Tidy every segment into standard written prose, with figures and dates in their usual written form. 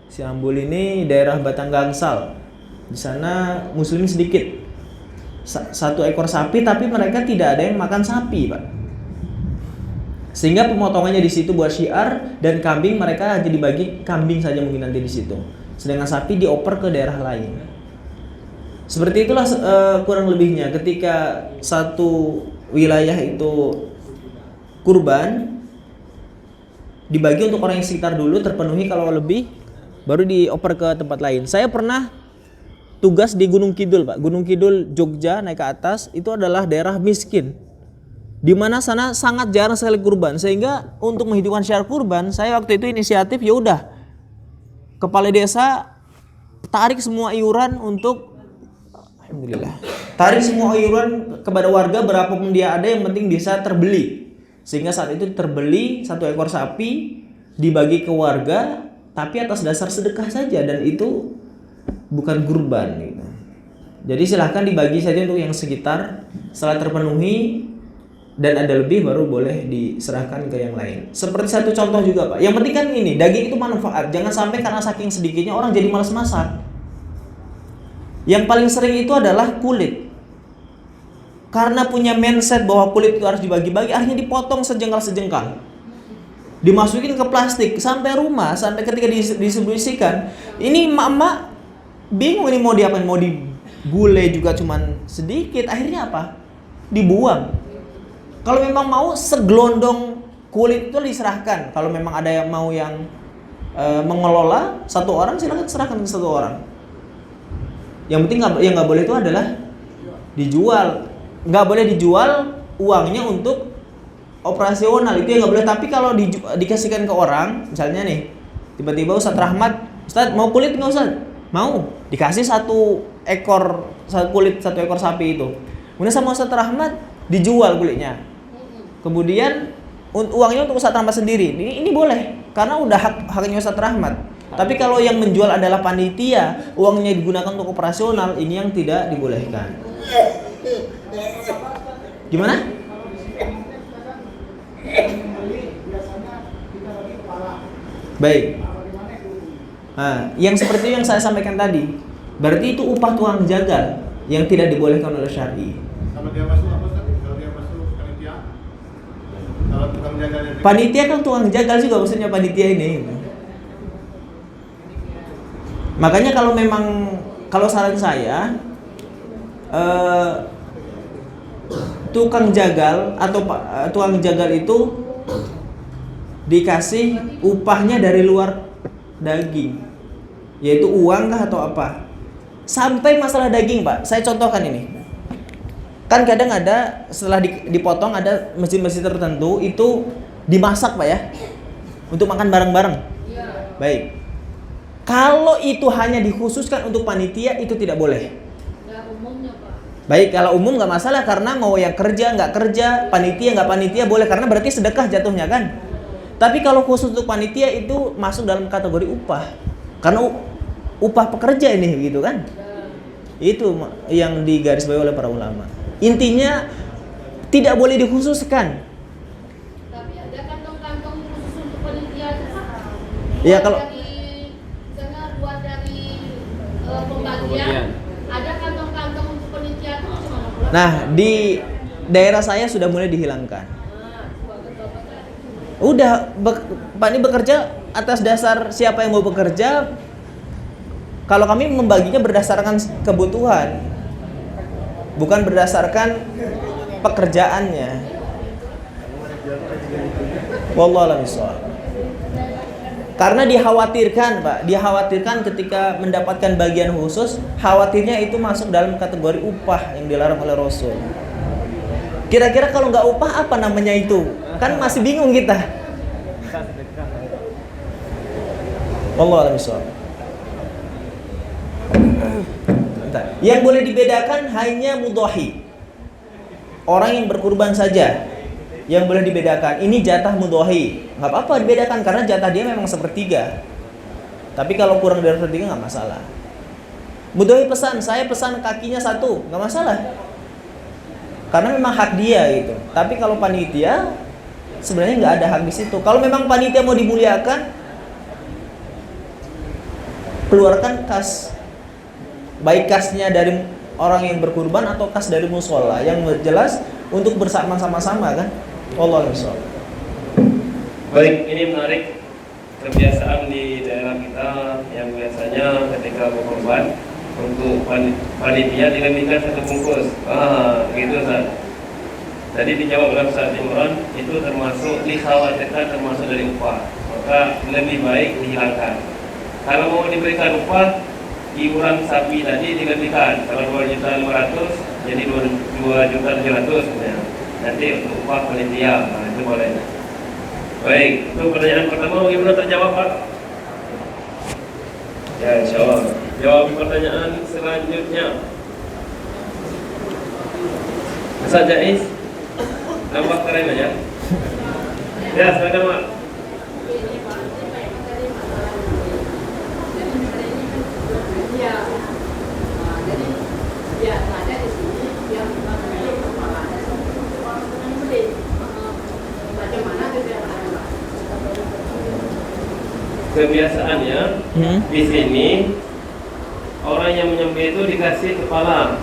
Siambul ini daerah Batang Gangsal. Di sana muslim sedikit. Satu ekor sapi, tapi mereka tidak ada yang makan sapi, Pak. Sehingga pemotongannya di situ buat syiar, dan kambing mereka hanya dibagi kambing saja mungkin nanti di situ. Sedangkan sapi dioper ke daerah lain. Seperti itulah kurang lebihnya ketika satu wilayah itu kurban dibagi untuk orang yang sekitar dulu terpenuhi, kalau lebih baru dioper ke tempat lain. Saya pernah tugas di Gunung Kidul, Pak. Gunung Kidul Jogja, naik ke atas itu adalah daerah miskin. Di mana sana sangat jarang sekali kurban, sehingga untuk menghidupkan syiar kurban, saya waktu itu inisiatif, ya udah kepala desa tarik semua iuran untuk, alhamdulillah, tarik semua iuran kepada warga berapapun dia ada, yang penting bisa terbeli. Sehingga saat itu terbeli satu ekor sapi dibagi ke warga, tapi atas dasar sedekah saja, dan itu bukan kurban gitu. Jadi silahkan dibagi saja untuk yang sekitar. Setelah terpenuhi dan ada lebih baru boleh diserahkan ke yang lain. Seperti satu contoh juga, Pak. Yang penting kan ini, daging itu manfaat. Jangan sampai karena saking sedikitnya orang jadi malas masak. Yang paling sering itu adalah kulit. Karena punya mindset bahwa kulit itu harus dibagi-bagi, akhirnya dipotong sejengkal-sejengkal, dimasukin ke plastik sampai rumah, sampai ketika distribusikan, ini emak-emak bingung ini mau diapain, mau digulai juga cuman sedikit, akhirnya apa? Dibuang. Kalau memang mau segelondong kulit itu diserahkan. Kalau memang ada yang mau yang mengelola satu orang, silakan serahkan ke satu orang. Yang penting yang nggak boleh itu adalah dijual. Nggak boleh dijual uangnya untuk operasional, itu yang nggak boleh. Tapi kalau dikasihkan ke orang, misalnya nih, tiba-tiba Ustadz Rahmat, Ustadz mau kulit nggak Ustadz? Mau, dikasih satu ekor sapi itu. Kemudian sama Ustadz Rahmat dijual kulitnya. Kemudian uangnya untuk Ustadz Rahmat sendiri. Ini boleh, karena udah haknya Ustadz Rahmat. Tapi kalau yang menjual adalah panitia, uangnya digunakan untuk operasional, ini yang tidak dibolehkan. Gimana? Baik. Nah, yang seperti yang saya sampaikan tadi, berarti itu upah tukang jagal yang tidak dibolehkan oleh syar'i. Kalau dia masuk apa tadi? Kalau dia masuk panitia? Kalau tukang jagal yang panitia kan tukang jagal juga maksudnya panitia ini. Makanya kalau saran saya, tukang jagal atau tukang jagal itu dikasih upahnya dari luar daging, yaitu uang kah atau apa. Sampai masalah daging, Pak, saya contohkan ini. Kan kadang ada setelah dipotong ada masjid-masjid tertentu itu dimasak, Pak ya, untuk makan bareng-bareng. Baik. Kalau itu hanya dikhususkan untuk panitia, itu tidak boleh. Baik, kalau umum nggak masalah, karena mau yang kerja nggak kerja, panitia nggak panitia boleh, karena berarti sedekah jatuhnya kan. Tapi kalau khusus untuk panitia itu masuk dalam kategori upah, karena upah pekerja ini gitu kan. Itu yang digarisbawahi oleh para ulama. Intinya tidak boleh dikhususkan. Tapi ada kantong-kantong khusus untuk panitia. Ya kalau buat dari pembagian, ada kantong-kantong untuk panitia itu gimana? Nah, di daerah saya sudah mulai dihilangkan. Udah, Pak ini bekerja atas dasar siapa yang mau bekerja. Kalau kami membaginya berdasarkan kebutuhan, bukan berdasarkan pekerjaannya. Wallahu a'lam bishawab. Karena dikhawatirkan, Pak, ketika mendapatkan bagian khusus, khawatirnya itu masuk dalam kategori upah yang dilarang oleh Rasul. Kira-kira kalau nggak upah apa namanya itu? Kan masih bingung kita. Wallahu a'lam bishawab. Yang boleh dibedakan hanya mudhahi, orang yang berkurban saja yang boleh dibedakan. Ini jatah mudhahi, nggak apa-apa dibedakan karena jatah dia memang sepertiga. Tapi kalau kurang dari sepertiga nggak masalah. Mudhahi pesan, saya pesan kakinya satu, nggak masalah, karena memang hak dia gitu. Tapi kalau panitia sebenarnya nggak ada hak di situ. Kalau memang panitia mau dimuliakan, keluarkan kas, baik kasnya dari orang yang berkurban atau kas dari musola, yang jelas untuk bersama-sama kan. Wallahu a'lam. Baik, ini menarik kebiasaan di daerah kita yang biasanya ketika berkorban untuk panitia dilebihkan 1 bungkus. Gitu Ustaz. Tadi dijawab oleh Ustaz Imran, itu termasuk dikhawatirkan termasuk dari upah, maka lebih baik dihilangkan. Kalau mau diberikan upah, iuran sapi tadi dilebihkan. Kalau 2.500.000 jadi 2.700.000 ya. Nanti untuk upah panitia, itu boleh. Baik, itu pertanyaan pertama bagaimana terjawab Pak? Ya, insyaallah. Jawab pertanyaan selanjutnya. Ustaz Jais, tambah keren aja. Ya, silakan Pak. Ya, jadi ya ada di sini yang kepala bagaimana Kebiasaannya di sini orang yang menyembelih itu dikasih kepala.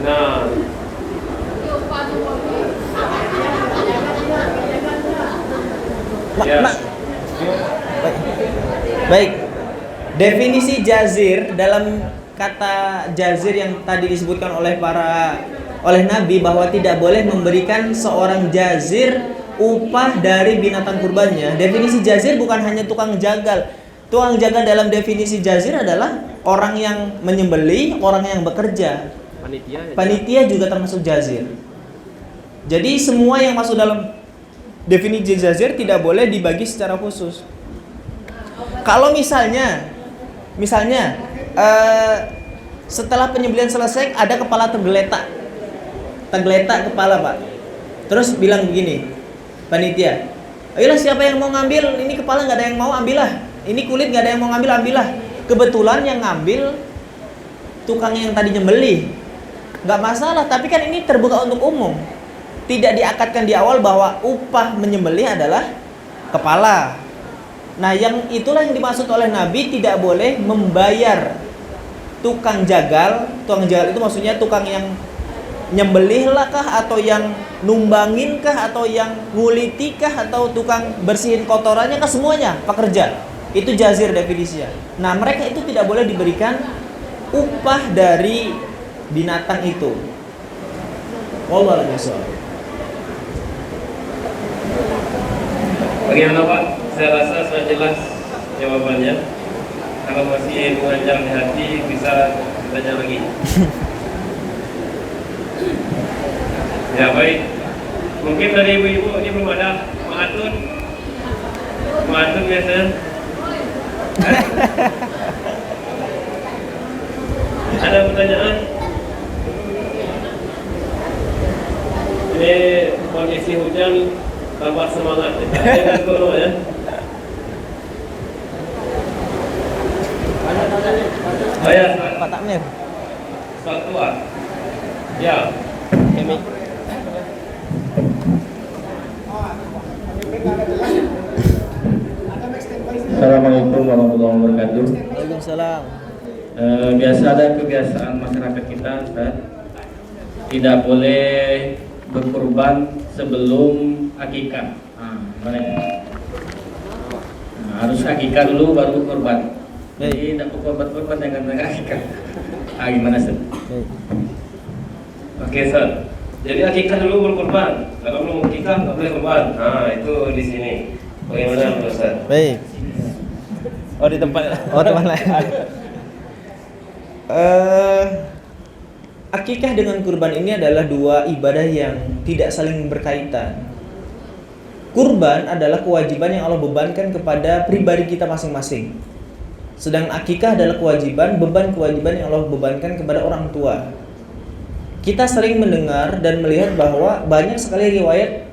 Nah, ya. Baik. Definisi jazir dalam kata jazir yang tadi disebutkan oleh Nabi bahwa tidak boleh memberikan seorang jazir upah dari binatang kurbannya. Definisi jazir bukan hanya tukang jagal. Tukang jagal dalam definisi jazir adalah orang yang menyembelih, orang yang bekerja. Panitia juga termasuk jazir. Jadi semua yang masuk dalam definisi jazir tidak boleh dibagi secara khusus. Kalau misalnya setelah penyembelihan selesai ada kepala tergeletak kepala Pak, terus bilang begini panitia, ayolah siapa yang mau ngambil, ini kepala nggak ada yang mau, ambillah, ini kulit nggak ada yang mau ngambil, ambillah. Kebetulan yang ngambil tukang yang tadi nyembelih, nggak masalah, tapi kan ini terbuka untuk umum, tidak diakatkan di awal bahwa upah menyembelih adalah kepala. Nah, yang itulah yang dimaksud oleh Nabi, tidak boleh membayar tukang jagal. Tukang jagal itu maksudnya tukang yang nyembelih lah kah, atau yang numbangin kah, atau yang nguliti kah, atau tukang bersihin kotorannya kah, semuanya pekerja. Itu jazir definisinya. Nah, mereka itu tidak boleh diberikan upah dari binatang itu. Wallahu a'lam. Bagaimana Pak? Saya rasa sudah jelas jawabannya. Kalau masih mengajar di hati bisa bertanya lagi. Ya baik. Mungkin dari ibu-ibu ini belum ada Ma'atun biasanya. Ada pertanyaan? Ini kondisi hujan tambah semangat kita. Jangan dulu ya. Oh ya, Pak Takmir. Fatwa. Ya. Kemi. Assalamualaikum warahmatullahi wabarakatuh. Waalaikumsalam. Biasa ada kebiasaan masyarakat kita, Ustaz, tidak boleh berkurban sebelum akikah. Harus akikah dulu baru kurban. Jadi tidak kurban dengan akikah. Gimana Ustaz? Oke, Ustaz. Jadi akikah dulu berkurban. Kalau belum akikah nggak boleh kurban. Nah, itu di sini. Bagaimana menurut Ustaz? Baik. Oh, di tempat lain. Akikah dengan kurban ini adalah dua ibadah yang tidak saling berkaitan. Kurban adalah kewajiban yang Allah bebankan kepada pribadi kita masing-masing. Sedang akikah adalah beban kewajiban yang Allah bebankan kepada orang tua. Kita sering mendengar dan melihat bahwa banyak sekali riwayat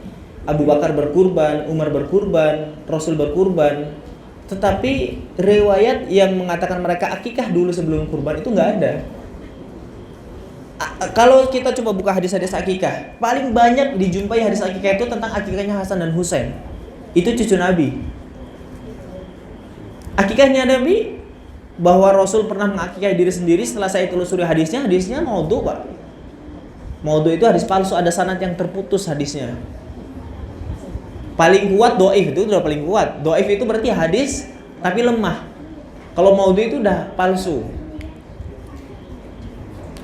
Abu Bakar berkurban, Umar berkurban, Rasul berkurban. Tetapi riwayat yang mengatakan mereka akikah dulu sebelum kurban itu nggak ada. Kalau kita coba buka hadis-hadis akikah, paling banyak dijumpai hadis akikah itu tentang akikahnya Hasan dan Husain. Itu cucu Nabi. Akikahnya Nabi bahwa Rasul pernah mengakikah diri sendiri. Setelah saya telusuri hadisnya maudhu, Pak. Maudhu itu hadis palsu, ada sanad yang terputus hadisnya. Paling kuat doif, itu udah paling kuat. Doif itu berarti hadis tapi lemah. Kalau maudhu itu udah palsu.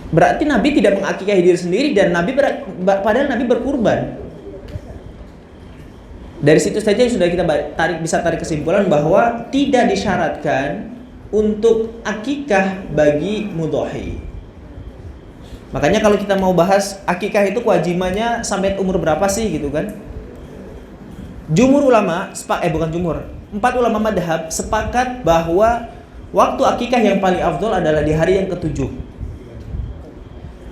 Berarti Nabi tidak mengakikahi diri sendiri, dan padahal Nabi berkurban. Dari situ saja sudah kita bisa tarik kesimpulan bahwa tidak disyaratkan untuk akikah bagi mudhahi. Makanya kalau kita mau bahas akikah itu kewajibannya sampai umur berapa sih gitu kan? Jumhur ulama, bukan jumhur, 4 ulama madhab sepakat bahwa waktu akikah yang paling afdol adalah di hari yang ke-7.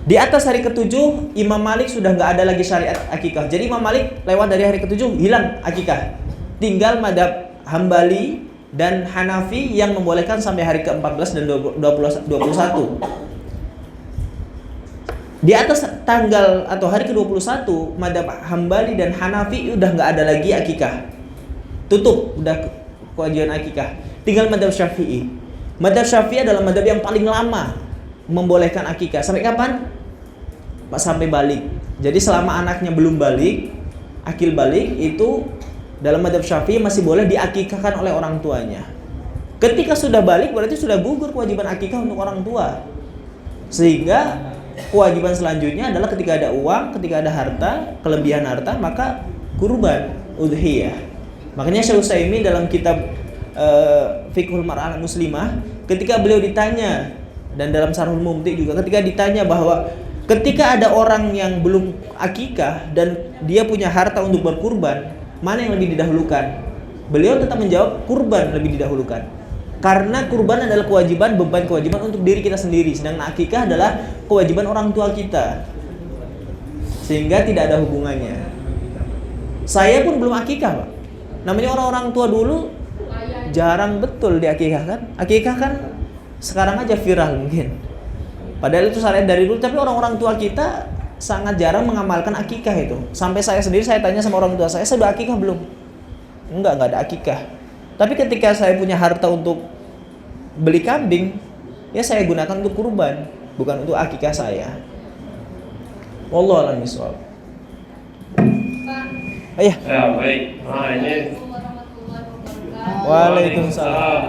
Di atas hari ke-7, Imam Malik sudah nggak ada lagi syariat akikah. Jadi Imam Malik lewat dari hari ke-7 hilang akikah. Tinggal madhab Hambali dan Hanafi yang membolehkan sampai hari ke-14 dan 21. Di atas tanggal atau hari ke-21, madhab Hambali dan Hanafi udah nggak ada lagi akikah. Tutup, udah kewajiban akikah. Tinggal madhab Syafi'i. Madhab Syafi'i adalah madhab yang paling lama membolehkan akikah. Sampai kapan? Sampai balik. Jadi selama anaknya belum balik, akil balik, itu dalam madhab Syafi'i masih boleh diakikahkan oleh orang tuanya. Ketika sudah balik berarti sudah gugur kewajiban akikah untuk orang tua. Sehingga kewajiban selanjutnya adalah ketika ada uang, ketika ada harta, kelebihan harta, maka kurban, udhiyah. Makanya Syekh Utsaimin dalam kitab Fiqhul Mar'ah Muslimah, ketika beliau ditanya, dan dalam Syarhul Mumti juga, ketika ditanya bahwa ketika ada orang yang belum akikah dan dia punya harta untuk berkurban, mana yang lebih didahulukan? Beliau tetap menjawab kurban lebih didahulukan. Karena kurban adalah kewajiban untuk diri kita sendiri, sedangkan akikah adalah kewajiban orang tua kita. Sehingga tidak ada hubungannya. Saya pun belum akikah, Pak. Namanya orang-orang tua dulu jarang betul diakikahkan. Akikah kan sekarang aja viral mungkin. Padahal itu syariat dari dulu, tapi orang-orang tua kita sangat jarang mengamalkan akikah itu. Sampai saya sendiri, saya tanya sama orang tua saya sudah akikah belum? Enggak ada akikah. Tapi ketika saya punya harta untuk beli kambing, ya saya gunakan untuk kurban, bukan untuk akikah saya. Wallahu a'lam bishawab. Pak. Ayah. Ya, baik. Nah, ini Assalamualaikum warahmatullahi wabarakatuh. Waalaikumsalam.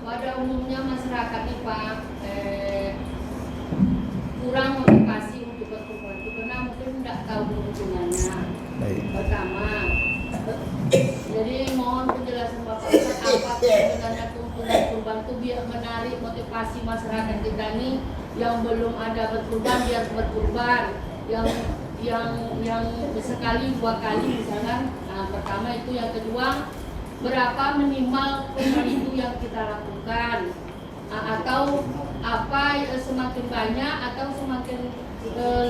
Pada umumnya masyarakat nih Pak, kurang motivasi untuk berkurban itu karena mungkin tidak tahu keuntungannya. Baik. Pertama, jadi mohon penjelasan Bapak apa sebenarnya keuntungan kurban itu biar menarik motivasi masyarakat kita nih yang belum ada berkurban biar berkurban, yang sekali 2 kali misalkan. Nah, pertama itu. Yang kedua, berapa minimal kurban itu yang kita lakukan, atau apa semakin banyak atau semakin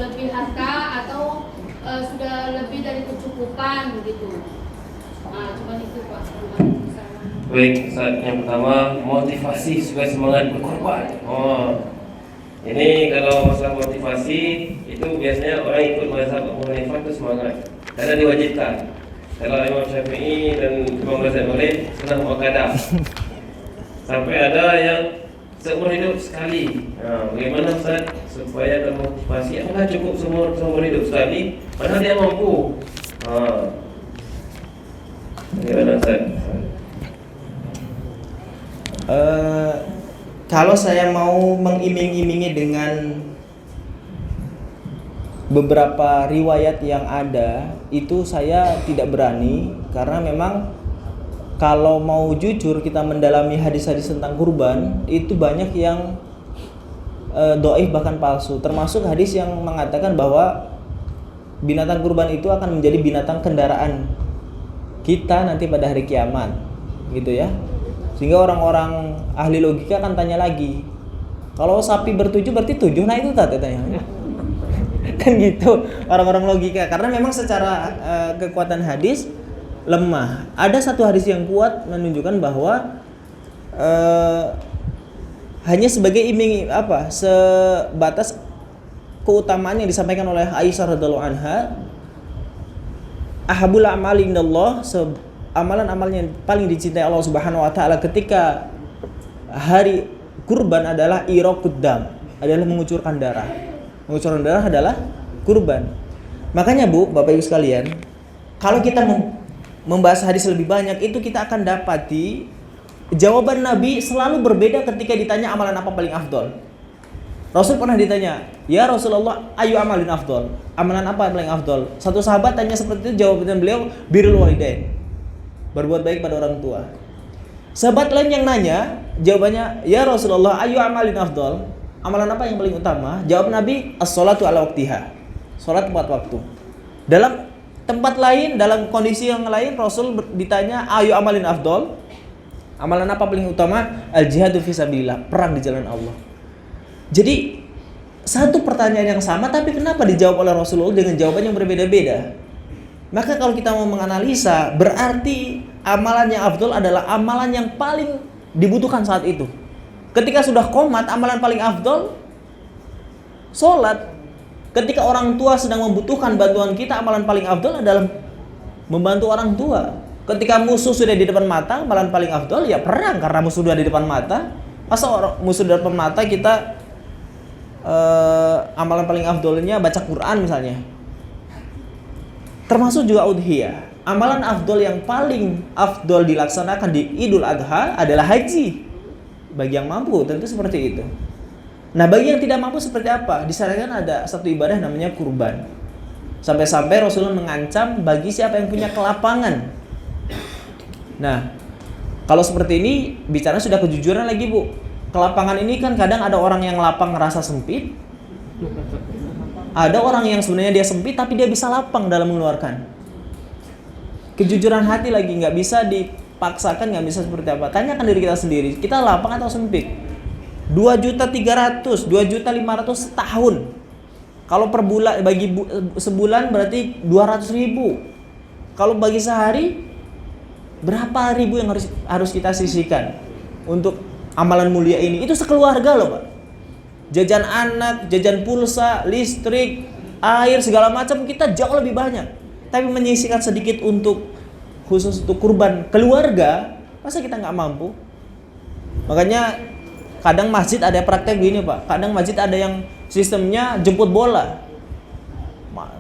lebih harta atau sudah lebih dari kecukupan gitu. Nah, cuma itu Pak. baik, Ustaz. Yang pertama, motivasi supaya semangat berkorban. Ini kalau masalah motivasi itu biasanya orang ikut mazhab Abu Hanifah itu semangat karena diwajibkan. Kalau Imam Syafi'i dan Imam Ghazali pernah muakkadah. Sampai ada yang seumur hidup sekali. Nah, bagaimana Ustaz supaya termotivasi? Apakah cukup seumur hidup sekali? Padahal dia mampu. Bagaimana Ustaz? Kalau saya mau mengiming-imingi dengan beberapa riwayat yang ada, itu saya tidak berani, karena memang kalau mau jujur kita mendalami hadis-hadis tentang kurban, itu banyak yang dhaif bahkan palsu, termasuk hadis yang mengatakan bahwa binatang kurban itu akan menjadi binatang kendaraan kita nanti pada hari kiamat, gitu ya. Sehingga orang-orang ahli logika akan tanya lagi, kalau sapi bertujuh berarti 7, nah itu tanya. Kan gitu orang-orang logika, karena memang secara kekuatan hadis lemah. Ada satu hadis yang kuat menunjukkan bahwa hanya sebagai sebatas keutamaan yang disampaikan oleh Aisyah radhiallahu anha, ahabul a'mali indallah, amalan-amalan yang paling dicintai Allah Subhanahu wa taala ketika hari kurban adalah iraqud dam, adalah mengucurkan darah. Mengucurkan darah adalah kurban. Makanya Bu, Bapak Ibu sekalian, kalau kita membahas hadis lebih banyak, itu kita akan dapati jawaban Nabi selalu berbeda ketika ditanya amalan apa paling afdol. Rasul pernah ditanya, "Ya Rasulullah, ayu amalin afdol?" Amalan apa yang paling afdol? Satu sahabat tanya seperti itu, jawabannya beliau birrul walidain. Berbuat baik pada orang tua. Sahabat lain yang nanya, jawabannya, "Ya Rasulullah, ayu amalin afdol?" Amalan apa yang paling utama? Jawab Nabi, as-sholatu ala waqtiha. Salat tepat waktu. Dalam tempat lain, dalam kondisi yang lain, Rasul ditanya, "Ayu amalin afdol?" Amalan apa paling utama? Al-jihadu fisabilillah, perang di jalan Allah. Jadi satu pertanyaan yang sama, tapi kenapa dijawab oleh Rasulullah dengan jawaban yang berbeda-beda? Maka kalau kita mau menganalisa, berarti amalan yang afdol adalah amalan yang paling dibutuhkan saat itu. Ketika sudah qomat, amalan paling afdol sholat. Ketika orang tua sedang membutuhkan bantuan kita, amalan paling afdol adalah membantu orang tua. Ketika musuh sudah di depan mata, amalan paling afdol ya perang, karena musuh sudah di depan mata. Masa musuh di depan mata kita amalan paling afdolnya baca Quran misalnya. Termasuk juga udhiyah. Amalan afdol yang paling afdol dilaksanakan di Idul Adha adalah haji. Bagi yang mampu tentu seperti itu. Nah, bagi yang tidak mampu seperti apa? Disarankan ada satu ibadah namanya kurban. Sampai-sampai Rasulullah mengancam bagi siapa yang punya kelapangan. Nah, kalau seperti ini bicara sudah kejujuran lagi, Bu. Kelapangan ini kan kadang ada orang yang lapang ngerasa sempit. Ada orang yang sebenarnya dia sempit tapi dia bisa lapang dalam mengeluarkan. Kejujuran hati lagi, nggak bisa dipaksakan, nggak bisa seperti apa. Tanyakan diri kita sendiri, kita lapang atau sempit? 2.300.000, 2.500.000 setahun. Kalau per bulan, bagi sebulan berarti 200.000. Kalau bagi sehari berapa ribu yang harus kita sisihkan untuk amalan mulia ini? Itu sekeluarga loh, Pak. Jajan anak, jajan pulsa, listrik, air, segala macam kita jauh lebih banyak. Tapi menyisihkan sedikit untuk khusus untuk kurban keluarga, masa kita nggak mampu? Makanya kadang masjid ada praktek gini, Pak. Kadang masjid ada yang sistemnya jemput bola.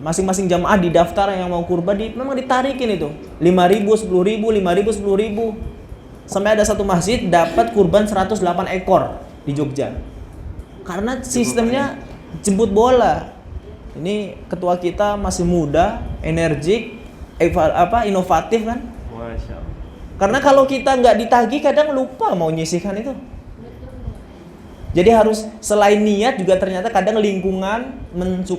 Masing-masing jamaah didaftar yang mau kurban, memang ditarikin itu 5.000, 10.000, 5.000, 10.000. Sampai ada satu masjid dapat kurban 108 ekor di Jogja. Karena sistemnya jemput bola. Ini ketua kita masih muda, energik, inovatif kan? Masya Allah. Karena kalau kita nggak ditagih kadang lupa mau nyisihkan itu. Jadi harus selain niat juga ternyata kadang lingkungan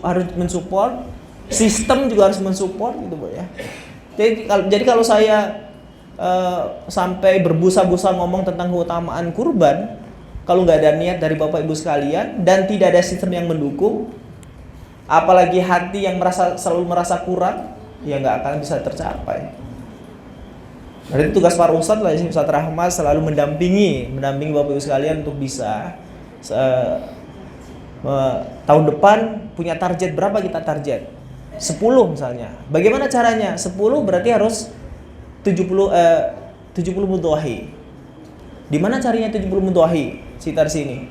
harus mensupport, sistem juga harus mensupport gitu, Bu ya. Jadi kalau saya sampai berbusa-busa ngomong tentang keutamaan kurban, kalau nggak ada niat dari Bapak Ibu sekalian dan tidak ada sistem yang mendukung, apalagi hati yang selalu merasa kurang, ya nggak akan bisa tercapai. Jadi tugas para ustadz lah, Ustadz Rahmat selalu mendampingi Bapak Ibu sekalian untuk bisa tahun depan punya target berapa kita target 10 misalnya. Bagaimana caranya? 10 berarti harus 70 mudhahi. Di mana caranya 70 mudhahi? Sekitar sini.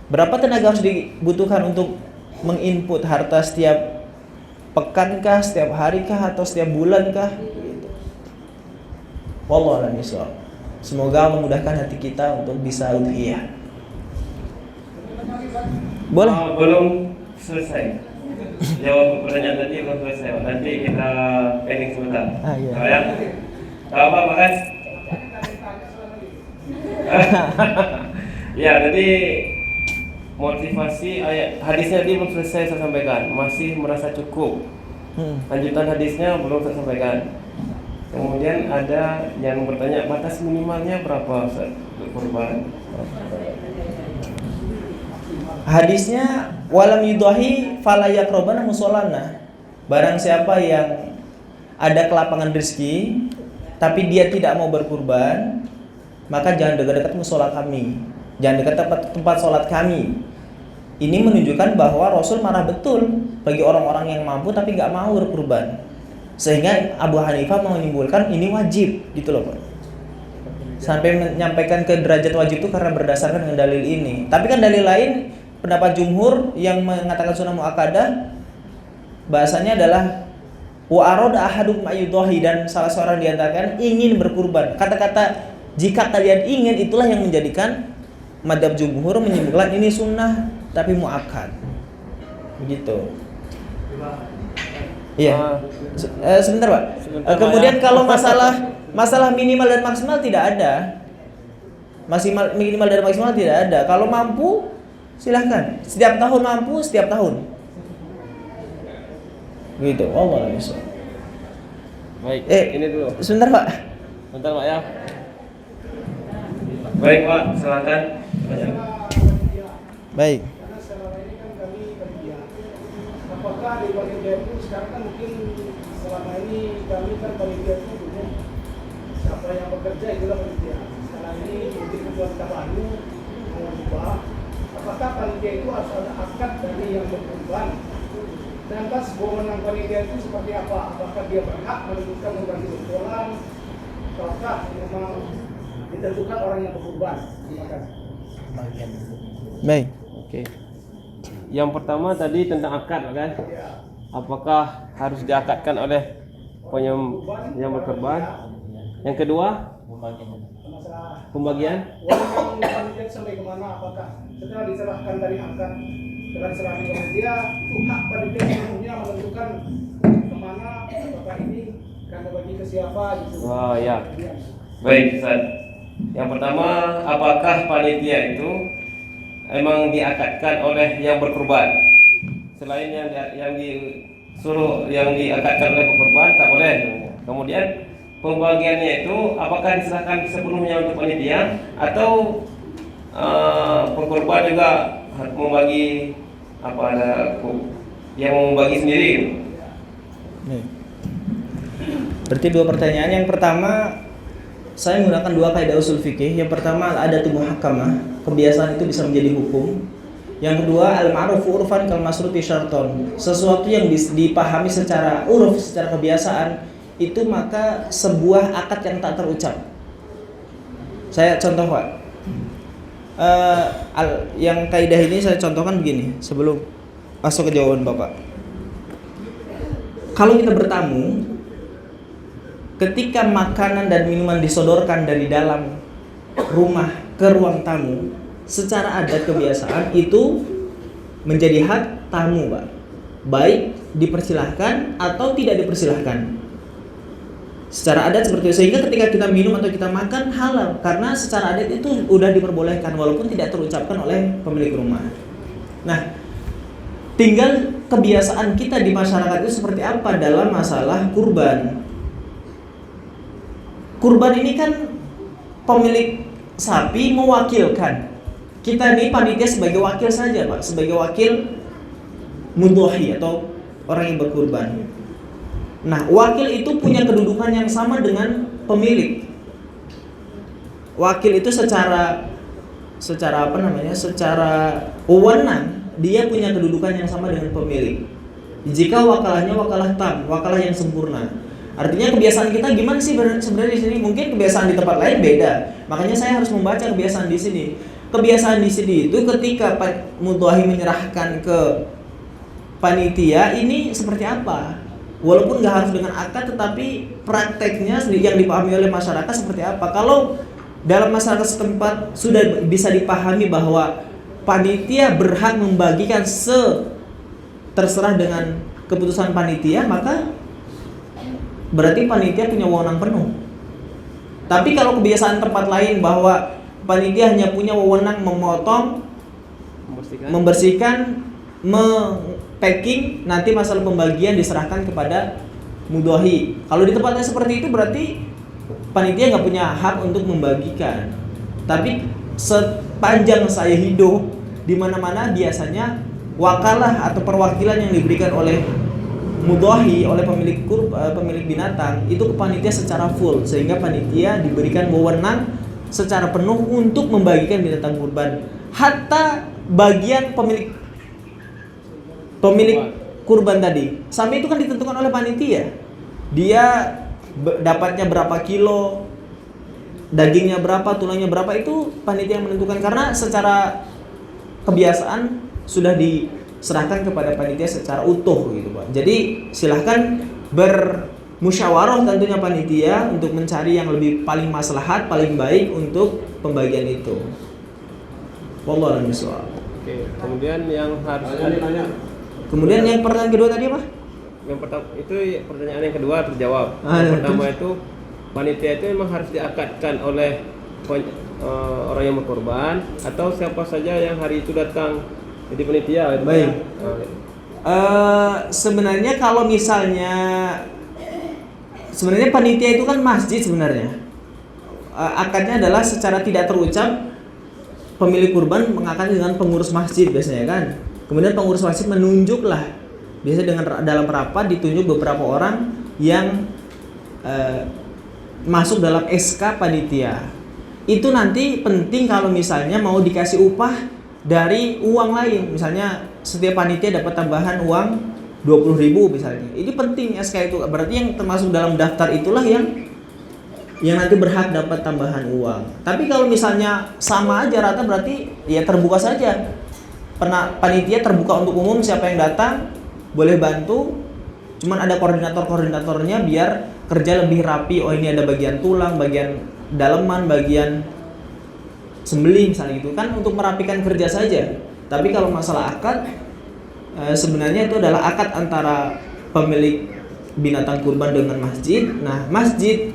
Berapa tenaga harus dibutuhkan untuk menginput harta setiap pekan kah, setiap hari kah, atau setiap bulan kah? Gitu. Wallahu a'lam bishawab. Semoga memudahkan hati kita untuk bisa udhiyah. Boleh? Belum selesai. Jawab pertanyaan tadi belum selesai. Nanti kita pending sebentar. Iya. Ya. Apa Mas? Ya, tadi motivasi ayat hadisnya tadi belum selesai saya sampaikan. Masih merasa cukup. Lanjutan hadisnya belum saya sampaikan. Kemudian ada yang bertanya batas minimalnya berapa Ustaz untuk kurban? Hadisnya walam yudahi fala yaqrabana musallana. Barang siapa yang ada kelapangan rezeki tapi dia tidak mau berkurban, maka jangan dekat-dekat mushola kami. Jangan dekat tempat sholat kami. Ini menunjukkan bahwa Rasul marah betul bagi orang-orang yang mampu tapi nggak mau berkurban. Sehingga Abu Hanifah menyimpulkan ini wajib, gitu loh, Pak. sampai menyampaikan ke derajat wajib itu karena berdasarkan dengan dalil ini. Tapi kan dalil lain, pendapat jumhur yang mengatakan sunnah muakkadah, bahasanya adalah wa arada ahadukum ayyudahi, dan salah seorang di antara kalian ingin berkurban. Kata-kata jika kalian ingin itulah yang menjadikan madhab jumhur menyimpulkan ini sunnah tapi muakkad. Begitu. Iya. Sebentar, Pak. Kemudian kalau masalah minimal dan maksimal tidak ada. Minimal dan maksimal tidak ada. Kalau mampu silahkan. Setiap tahun mampu, setiap tahun. Gitu. Wallahu a'lam. Baik, ini dulu. Sebentar, Pak. Bentar Pak ya. Baik Pak, silakan. Baik. Karena selama ini kan kami kerja. Apakah di panitia itu sekarang kan mungkin selama ini kami kan panitia itu umum. Siapa yang bekerja itulah panitia. Sekarang ini mungkin ketua baru mau berubah. Apakah panitia itu harus ada akad dari yang berkorban? Dan atas wewenang panitia itu seperti apa? Apakah dia berhak menentukan membagi berkorban? Ataukah memang ditentukan orang yang berkorban? Terima kasih. Baik. Oke. Yang pertama tadi tentang akad kan? Apakah harus diakadkan oleh yang berkorban? Yang kedua, pembagian. Wewenang panitia sampai kemana? Apakah setelah diserahkan dari akad, setelah diserahkan ke panitia, itu hak panitia sepenuhnya menentukan kemana, apakah ini karena bagi ke siapa gitu. Oh ya. Baik Ustaz. Yang pertama, apakah panitia itu emang diakadkan oleh yang berkorban? Selain yang disuruh yang diakadkan oleh berkorban tak boleh. Kemudian pembagiannya itu apakah diserahkan sepenuhnya untuk panitia atau berkorban juga harus membagi apa ada yang membagi sendiri? Nih. Berarti dua pertanyaan. Yang pertama, saya menggunakan dua kaidah usul fikih. Yang pertama al-adatu muhakkamah, kebiasaan itu bisa menjadi hukum. Yang kedua al-ma'rufu urfan kal masruti syarton, sesuatu yang dipahami secara uruf, secara kebiasaan itu maka sebuah akad yang tak terucap. Saya contoh, Pak. Yang kaidah ini saya contohkan begini sebelum masuk ke jawaban Bapak. Kalau kita bertamu, ketika makanan dan minuman disodorkan dari dalam rumah ke ruang tamu, secara adat kebiasaan itu menjadi hak tamu, Pak. Baik dipersilahkan atau tidak dipersilahkan. Secara adat seperti itu, sehingga ketika kita minum atau kita makan halal karena secara adat itu udah diperbolehkan walaupun tidak terucapkan oleh pemilik rumah. Nah, tinggal kebiasaan kita di masyarakat itu seperti apa dalam masalah kurban. Kurban ini kan pemilik sapi mewakilkan. Kita nih panitia sebagai wakil saja, Pak, sebagai wakil mudhohi atau orang yang berkurban. Nah, wakil itu punya kedudukan yang sama dengan pemilik. Wakil itu secara wewenang dia punya kedudukan yang sama dengan pemilik. Jika wakalahnya wakalah tam, wakalah yang sempurna. Artinya kebiasaan kita gimana sih sebenarnya di sini? Mungkin kebiasaan di tempat lain beda. Makanya saya harus membaca kebiasaan di sini. Kebiasaan di sini itu ketika mudhohi menyerahkan ke panitia ini seperti apa? Walaupun nggak harus dengan akad, tetapi prakteknya yang dipahami oleh masyarakat seperti apa? Kalau dalam masyarakat setempat sudah bisa dipahami bahwa panitia berhak membagikan terserah dengan keputusan panitia, maka berarti panitia punya wewenang penuh. Tapi kalau kebiasaan tempat lain bahwa panitia hanya punya wewenang memotong, membersihkan, packing, nanti masalah pembagian diserahkan kepada mudhohi. Kalau di tempatnya seperti itu berarti panitia nggak punya hak untuk membagikan. Tapi sepanjang saya hidup di mana-mana biasanya wakalah atau perwakilan yang diberikan oleh mudhohi, oleh pemilik binatang itu ke panitia secara full, sehingga panitia diberikan wewenang secara penuh untuk membagikan binatang kurban. Hatta bagian pemilik kurban tadi, sapi itu kan ditentukan oleh panitia. Dia dapatnya berapa kilo, dagingnya berapa, tulangnya berapa itu panitia yang menentukan, karena secara kebiasaan sudah diserahkan kepada panitia secara utuh gitu Pak. Jadi silahkan bermusyawarah tentunya panitia untuk mencari yang lebih paling maslahat, paling baik untuk pembagian itu. Wallahu a'lam bishawab. Oke, kemudian yang harus Kemudian yang pertanyaan kedua tadi apa? yang pertama itu pertanyaan yang kedua terjawab. Ah, Yang pertama itu panitia itu memang harus diakadkan oleh orang yang berkorban atau siapa saja yang hari itu datang jadi panitia gitu. Baik. Ya. Sebenarnya kalau misalnya sebenarnya panitia itu kan masjid sebenarnya. Akadnya adalah secara tidak terucap pemilik kurban mengakad dengan pengurus masjid biasanya kan. Kemudian pengurus masjid menunjuklah, biasanya dengan dalam rapat ditunjuk beberapa orang yang masuk dalam SK panitia. Itu nanti penting kalau misalnya mau dikasih upah dari uang lain. Misalnya setiap panitia dapat tambahan uang 20.000 misalnya. Ini penting SK itu. Berarti yang termasuk dalam daftar itulah yang nanti berhak dapat tambahan uang. Tapi kalau misalnya sama aja rata, berarti ya terbuka saja. Panitia terbuka untuk umum, siapa yang datang boleh bantu. Cuman ada koordinatornya biar kerja lebih rapi. Oh ini ada bagian tulang, bagian daleman, bagian sembelih misalnya gitu kan, untuk merapikan kerja saja. Tapi kalau masalah akad sebenarnya itu adalah akad antara pemilik binatang kurban dengan masjid. Nah, masjid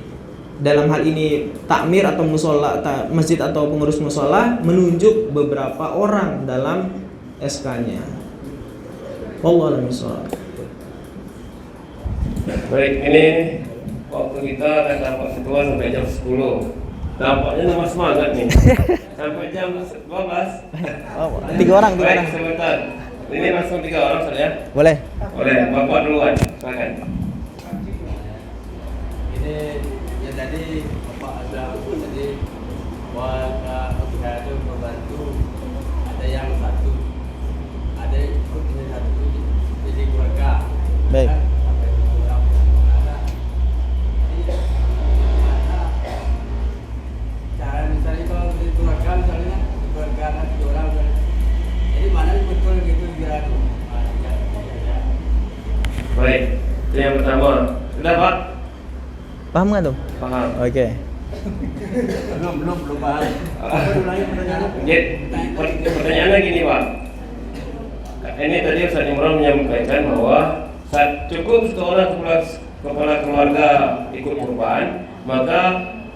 dalam hal ini takmir atau musola, masjid atau pengurus musola menunjuk beberapa orang dalam SK-nya. Wallahu a'lam bishawab. Baik, ini waktu kita akan dapat ketua sampai jam 10. Dampaknya nama semangat nih. Sampai jam 12. Oh, 3 orang. Baik, sebentar. Ini langsung 3 orang saja. Boleh. Boleh, Bapak duluan. Silakan. Ini ya tadi Bapak ada tadi warga ada membantu, ada yang satu, ada ikutnya satu, jadi keluarga. Baik. Sampai 7 orang. Jadi cara misalnya kalau di keluarga misalnya keluarga ada 7 orang, jadi mana betul gitu biar Baik, itu yang pertama. Sudah Pak? Paham nggak tuh? Paham. Oke. belum paham. Pertanyaannya gini Pak. Ini tadi Ustaz Imran menyampaikan bahwa saat cukup seorang kepala keluarga ikut kurban, maka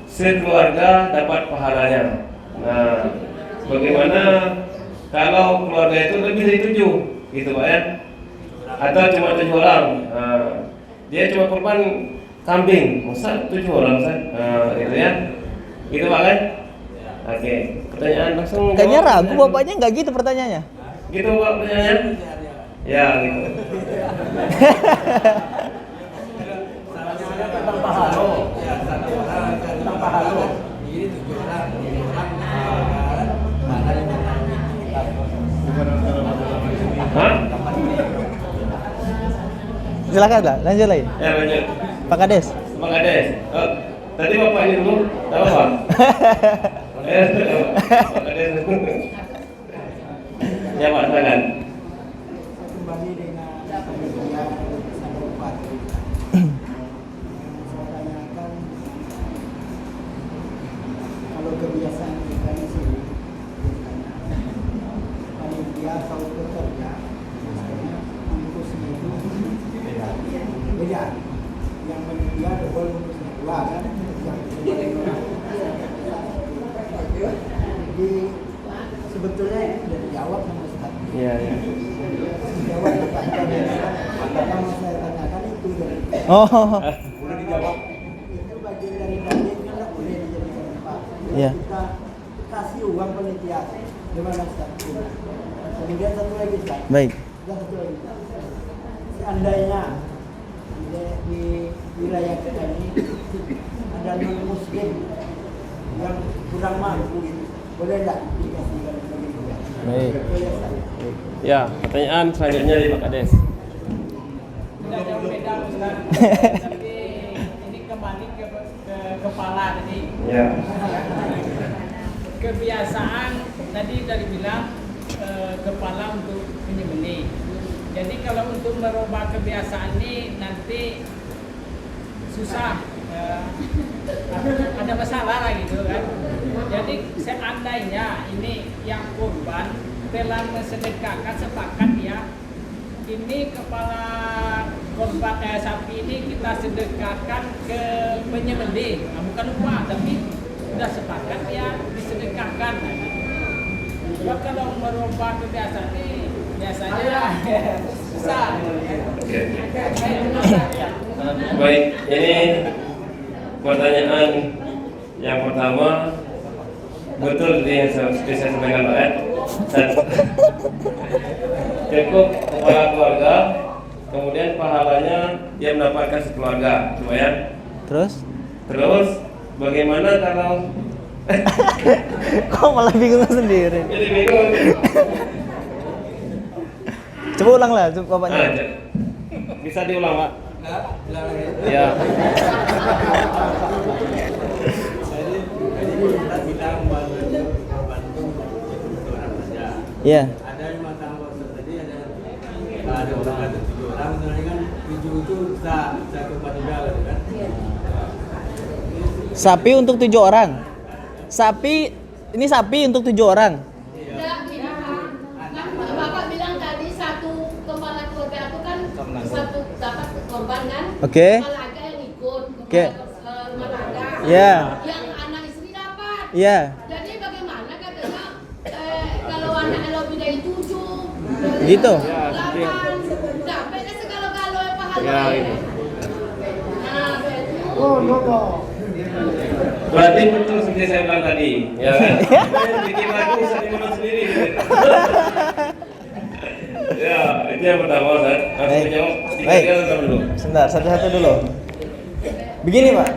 sekeluarga dapat pahalanya. Nah, bagaimana kalau keluarga itu lebih dari 7, gitu Pak ya? Atau cuma 7 orang? Nah, dia cuma kurban kambing, masa 7 orang Ustaz? Gitu ya? Gitu Pak kan? Oke, pertanyaan langsung. Kayaknya jawab. ragu bapaknya, nggak gitu pertanyaannya. Gitu Pak pertanyaannya? Ya gitu. Tentang pahala. Ya, tentang pahala. Ini 7 orang, 7 orang. Mana yang Hah? Silakan lah, lanjut lagi. Ya lanjut. Pak Kades. Pak Kades. Oh, tadi Bapak ini dulu, tahu Pak? Pak Kades. Ya Pak, silakan. Kembali dengan panitia sampai bupati. Saya tanyakan, kalau kebiasaan kita di sini, panitia kalau bekerja, misalnya bungkusnya itu beda. Yang panitia double bungkusnya 2 kan, yang jadi sebetulnya itu sudah dijawab sama Ustaz. Iya. Jawab Pak yang mau saya tanyakan itu dari Oh. boleh dijawab. Itu bagian dari daging kan nggak boleh dijadikan tempat. Iya. Kita kasih uang panitia. Gimana Ustaz? Kemudian satu lagi Ustaz. Baik. Satu lagi. Seandainya di wilayah kita ini ada non muslim yang kurang mampu, boleh nggak dikasihkan begitu? Baik. Boleh Ustaz. Ya, pertanyaan selanjutnya dari Pak Kades. Tidak jauh beda Ustaz. Tapi ini kembali ke kepala tadi. Ya. Kebiasaan tadi dari bilang kepala untuk menyembelih. Jadi kalau untuk merubah kebiasaan ini nanti susah, ada masalah lah gitu kan. Jadi seandainya ini yang kurban telah mensedekahkan sepakat ya, ini kepala korban sapi ini kita sedekahkan ke penyembelih, bukan upah tapi sudah sepakat ya disedekahkan. Sebab kalau merubah kebiasaan ini biasanya susah. Oke. Baik, ini pertanyaan yang pertama, betul yang seperti saya sampaikan Pak. Cukup kepala keluarga, kemudian pahalanya dia mendapatkan sekeluarga, lumayan. Terus bagaimana kalau Kok malah bingung sendiri? jadi bingung? Coba ulang lah, bapaknya. Bisa diulang, Pak? Ya. Ya. Jadi kita bilang bantu orang saja. Iya. Ada yang matang waktu tadi ada orang ada 7 orang, sebenarnya kan 7 itu bisa keempat juga gitu kan. Sapi untuk 7 orang. Ini sapi untuk 7 orang. Enggak, gini Pak. Kan Bapak bilang tadi satu kepala keluarga itu kan satu dapat korban kan? Oke. Kepala agak yang ikut, Oke. rumah tangga. Iya. Yang anak istri dapat. Iya. Jadi bagaimana katanya kalau anaknya lebih dari 7 Gitu. 8 sampai segala-gala pahala. Ya, gitu. Nah, betul. Berarti betul seperti saya bilang tadi, ya kan? Yang bikin lagu bisa dimenang sendiri. Ya, itu yang pertama, Ustaz. Harus Baik. menjawab Baik. tiga dulu. Sebentar, satu-satu dulu. Begini, Pak.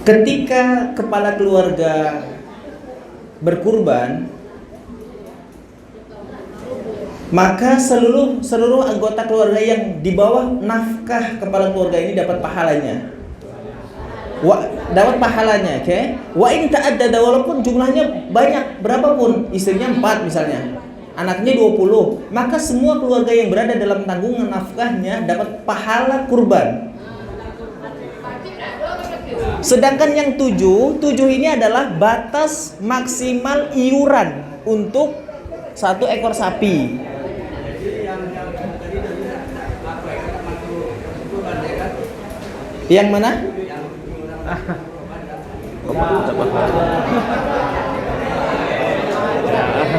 Ketika kepala keluarga berkurban, maka seluruh anggota keluarga yang di bawah nafkah kepala keluarga ini dapat pahalanya. Dapat pahalanya, oke? Wa in ta'addada, walaupun jumlahnya banyak, berapapun, istrinya 4 misalnya, anaknya 20, maka semua keluarga yang berada dalam tanggungan nafkahnya dapat pahala kurban. Sedangkan yang 7 ini adalah batas maksimal iuran untuk 1 ekor sapi. Yang mana?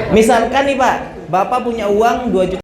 Misalkan nih Pak, Bapak punya uang 2 juta.